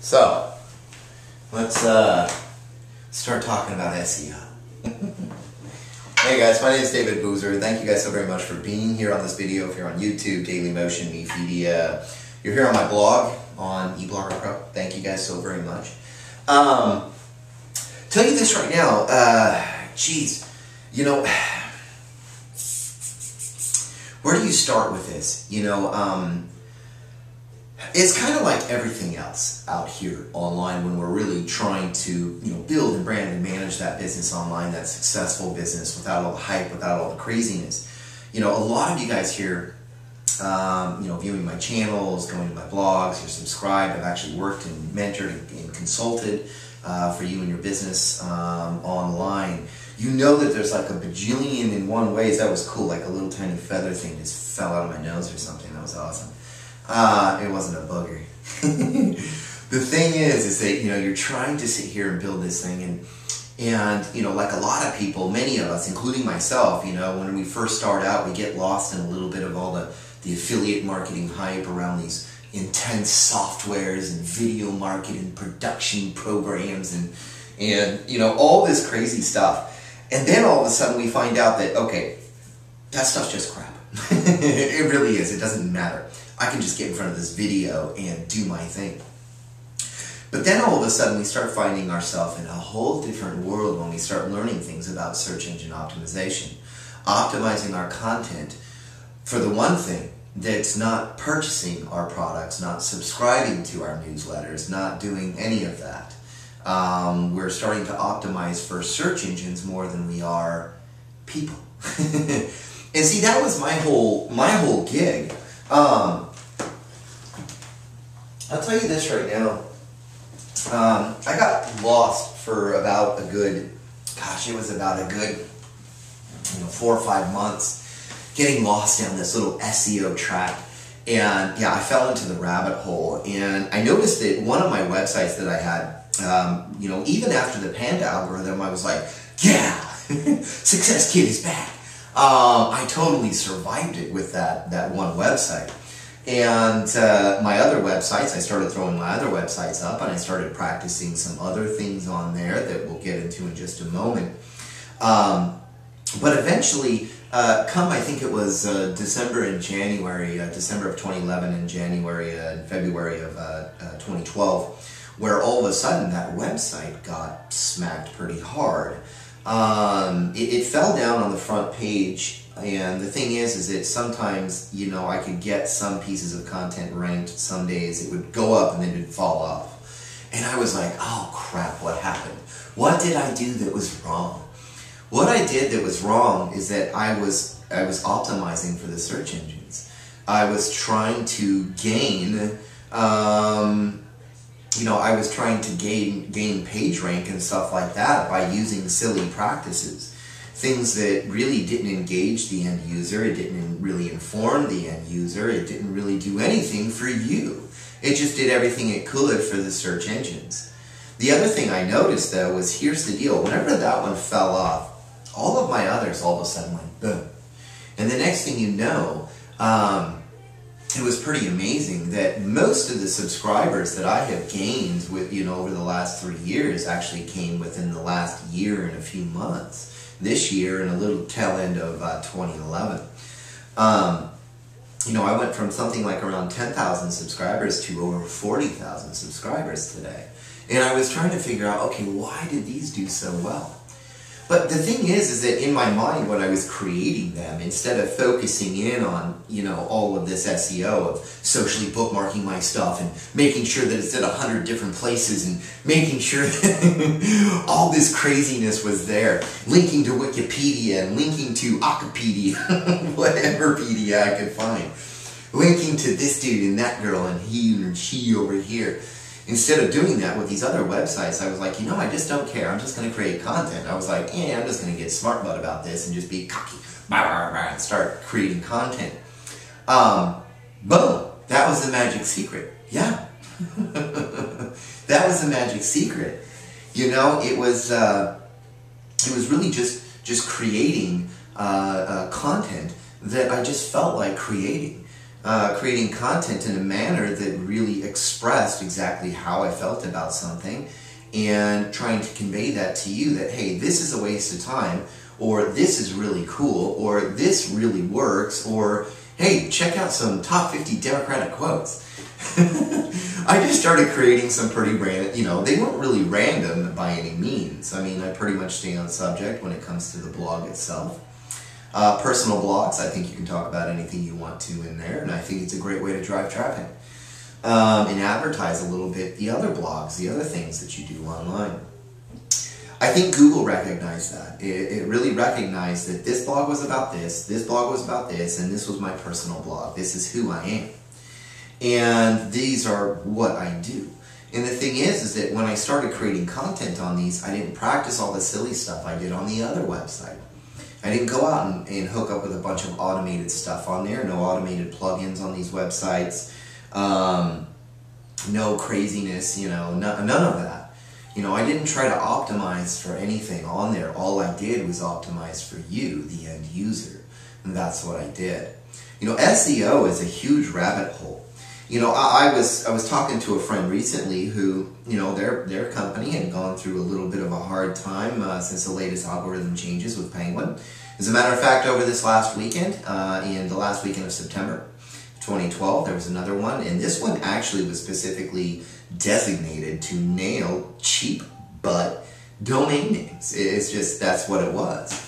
So, let's start talking about SEO. Hey guys, my name is David Boozer. Thank you guys so very much for being here on this video. If you're on YouTube, Daily Motion, Media, you're here on my blog on eBlogger Pro. Thank you guys so very much. Tell you this right now, geez, you know, where do you start with this? You know, it's kind of like everything else out here online when we're really trying to, build and brand and manage that business online, that successful business without all the hype, without all the craziness. A lot of you guys here, viewing my channels, going to my blogs, you're subscribed. I've actually worked and mentored and consulted for you and your business online. You know that there's like a bajillion and one ways. That was cool, like a little tiny feather thing just fell out of my nose or something. That was awesome. It wasn't a booger. The thing is that, you're trying to sit here and build this thing and like a lot of people, many of us, including myself, when we first start out, we get lost in a little bit of all the affiliate marketing hype around these intense softwares and video marketing production programs and all this crazy stuff. And then all of a sudden we find out that, okay, that stuff's just crap. It really is. It doesn't matter. I can just get in front of this video and do my thing. But then all of a sudden we start finding ourselves in a whole different world when we start learning things about search engine optimization. Optimizing our content for the one thing that's not purchasing our products, not subscribing to our newsletters, not doing any of that. We're starting to optimize for search engines more than we are people. And see, that was my whole gig. I'll tell you this right now. I got lost for about a good 4 or 5 months, getting lost down this little SEO track. And yeah, I fell into the rabbit hole. And I noticed that one of my websites that I had, even after the Panda algorithm, I was like, yeah, Success Kid is back. I totally survived it with that one website. And my other websites, I started throwing my other websites up and I started practicing some other things on there that we'll get into in just a moment. But eventually, I think it was December and January, December of 2011 and January and February of 2012, where all of a sudden that website got smacked pretty hard. It fell down on the front page, and the thing is that sometimes, I could get some pieces of content ranked. Some days it would go up and then it would fall off. And I was like, oh crap, what happened? What did I do that was wrong? What I did that was wrong is that I was optimizing for the search engines. I was trying to gain, I was trying to gain page rank and stuff like that by using silly practices. Things that really didn't engage the end user, it didn't really inform the end user, it didn't really do anything for you. It just did everything it could for the search engines. The other thing I noticed though was, here's the deal, whenever that one fell off, all of my others all of a sudden went boom. And the next thing you know, it was pretty amazing that most of the subscribers that I have gained with, over the last 3 years actually came within the last year and a few months. This year and a little tail end of 2011. I went from something like around 10,000 subscribers to over 40,000 subscribers today. And I was trying to figure out, okay, why did these do so well? But the thing is that in my mind when I was creating them, instead of focusing in on, all of this SEO of socially bookmarking my stuff and making sure that it's at 100 different places and making sure that all this craziness was there, linking to Wikipedia and linking to Wikipedia, whatever pedia I could find, linking to this dude and that girl and he and she over here. Instead of doing that with these other websites, I was like, I just don't care. I'm just going to create content. I was like, I'm just going to get smart butt about this and just be cocky and start creating content. Boom. That was the magic secret. Yeah. That was the magic secret. It was really just creating content that I just felt like creating. creating content in a manner that really expressed exactly how I felt about something, and trying to convey that to you that, hey, this is a waste of time, or this is really cool, or this really works, or hey, check out some top 50 Democratic quotes. I just started creating some pretty random, they weren't really random by any means. I mean, I pretty much stay on subject when it comes to the blog itself. Personal blogs, I think you can talk about anything you want to in there, and I think it's a great way to drive traffic. And advertise a little bit the other blogs, the other things that you do online. I think Google recognized that. It really recognized that this blog was about this blog was about this, and this was my personal blog. This is who I am. And these are what I do. And the thing is that when I started creating content on these, I didn't practice all the silly stuff I did on the other website. I didn't go out and hook up with a bunch of automated stuff on there, no automated plugins on these websites, no craziness, none of that. I didn't try to optimize for anything on there. All I did was optimize for you, the end user. And that's what I did. SEO is a huge rabbit hole. I was talking to a friend recently who, their company had gone through a little bit of a hard time since the latest algorithm changes with Penguin. As a matter of fact, over this last weekend, in the last weekend of September 2012, there was another one, and this one actually was specifically designated to nail cheap butt domain names. It's just, that's what it was.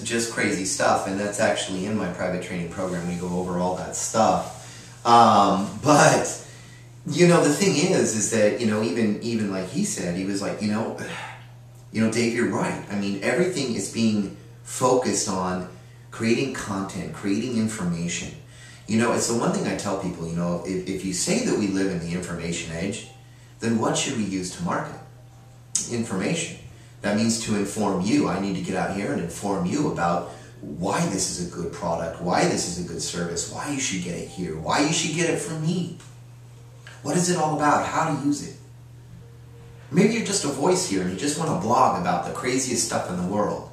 Just crazy stuff, and that's actually in my private training program. We go over all that stuff. But the thing is that, even like he said, he was like, Dave, you're right. I mean, everything is being focused on creating content, creating information. It's the one thing I tell people, if you say that we live in the information age, then what should we use to market? Information. That means to inform you. I need to get out here and inform you about why this is a good product, why this is a good service, why you should get it here, why you should get it from me. What is it all about? How to use it? Maybe you're just a voice here and you just want to blog about the craziest stuff in the world.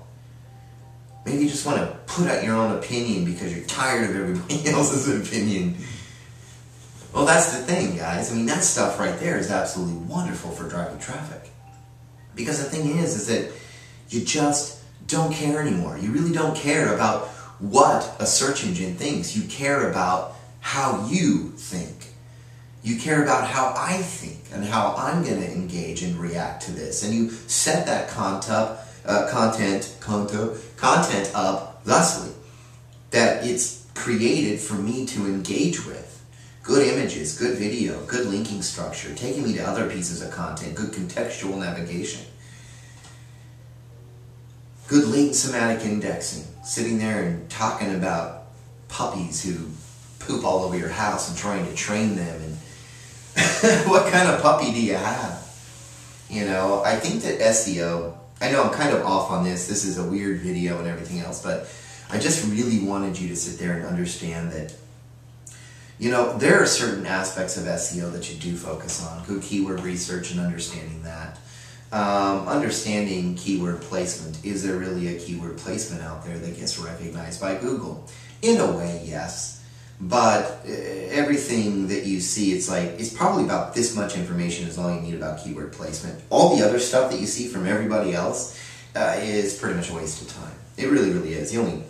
Maybe you just want to put out your own opinion because you're tired of everybody else's opinion. Well, that's the thing, guys. I mean, that stuff right there is absolutely wonderful for driving traffic. Because the thing is that you just don't care anymore. You really don't care about what a search engine thinks. You care about how you think. You care about how I think and how I'm going to engage and react to this. And you set that content up thusly, that it's created for me to engage with. Good images, good video, good linking structure, taking me to other pieces of content, good contextual navigation, good latent semantic indexing, sitting there and talking about puppies who poop all over your house and trying to train them, and what kind of puppy do you have? I think that SEO, I know I'm kind of off on this is a weird video and everything else, but I just really wanted you to sit there and understand that there are certain aspects of SEO that you do focus on. Good keyword research and understanding that. Understanding keyword placement. Is there really a keyword placement out there that gets recognized by Google? In a way, yes. But everything that you see, it's probably about this much information is all you need about keyword placement. All the other stuff that you see from everybody else is pretty much a waste of time. It really, really is. You only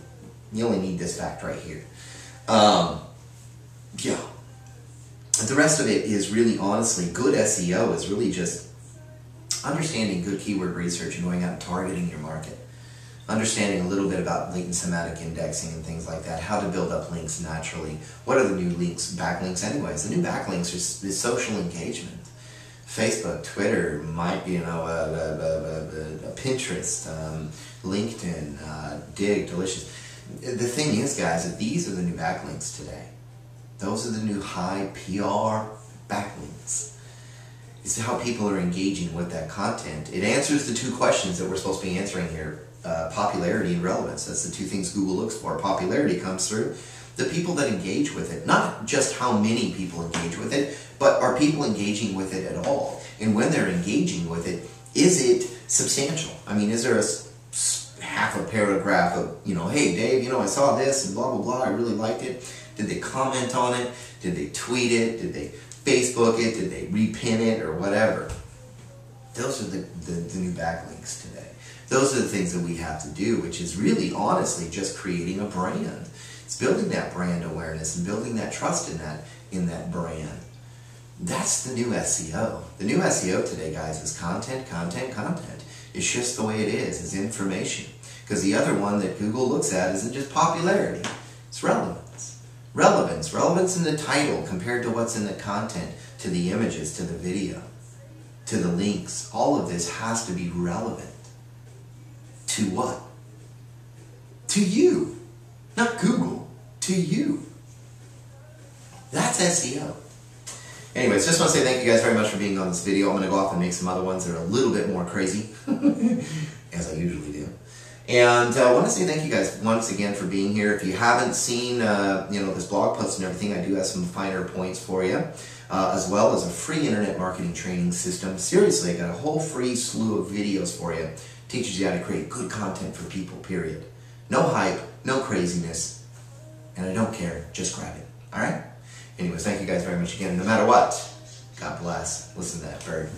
need this fact right here. Yeah. The rest of it is really, honestly, good SEO is really just understanding good keyword research and going out and targeting your market. Understanding a little bit about latent semantic indexing and things like that. How to build up links naturally. What are the new links, backlinks anyways? The new backlinks are social engagement. Facebook, Twitter, Pinterest, LinkedIn, Dig, Delicious. The thing is, guys, that these are the new backlinks today. Those are the new high PR backlinks. It's how people are engaging with that content. It answers the two questions that we're supposed to be answering here. Popularity and relevance. That's the two things Google looks for. Popularity comes through the people that engage with it. Not just how many people engage with it, but are people engaging with it at all? And when they're engaging with it, is it substantial? I mean, is there a half a paragraph of, hey Dave, I saw this and blah, blah, blah, I really liked it. Did they comment on it? Did they tweet it? Did they Facebook it? Did they repin it or whatever? Those are the new backlinks today. Those are the things that we have to do, which is really honestly just creating a brand. It's building that brand awareness and building that trust in that brand. That's the new SEO. The new SEO today, guys, is content, content, content. It's just the way it is. It's information. Because the other one that Google looks at isn't just popularity. It's relevance. Relevance in the title compared to what's in the content, to the images, to the video, to the links. All of this has to be relevant. To what? To you. Not Google. To you. That's SEO. Anyways, just want to say thank you guys very much for being on this video. I'm going to go off and make some other ones that are a little bit more crazy, as I usually do. And I want to say thank you guys once again for being here. If you haven't seen this blog post and everything, I do have some finer points for you, as well as a free internet marketing training system. Seriously, I got a whole free slew of videos for you. Teaches you how to create good content for people, period. No hype, no craziness, and I don't care. Just grab it. All right? Anyways, thank you guys very much again. No matter what, God bless. Listen to that bird.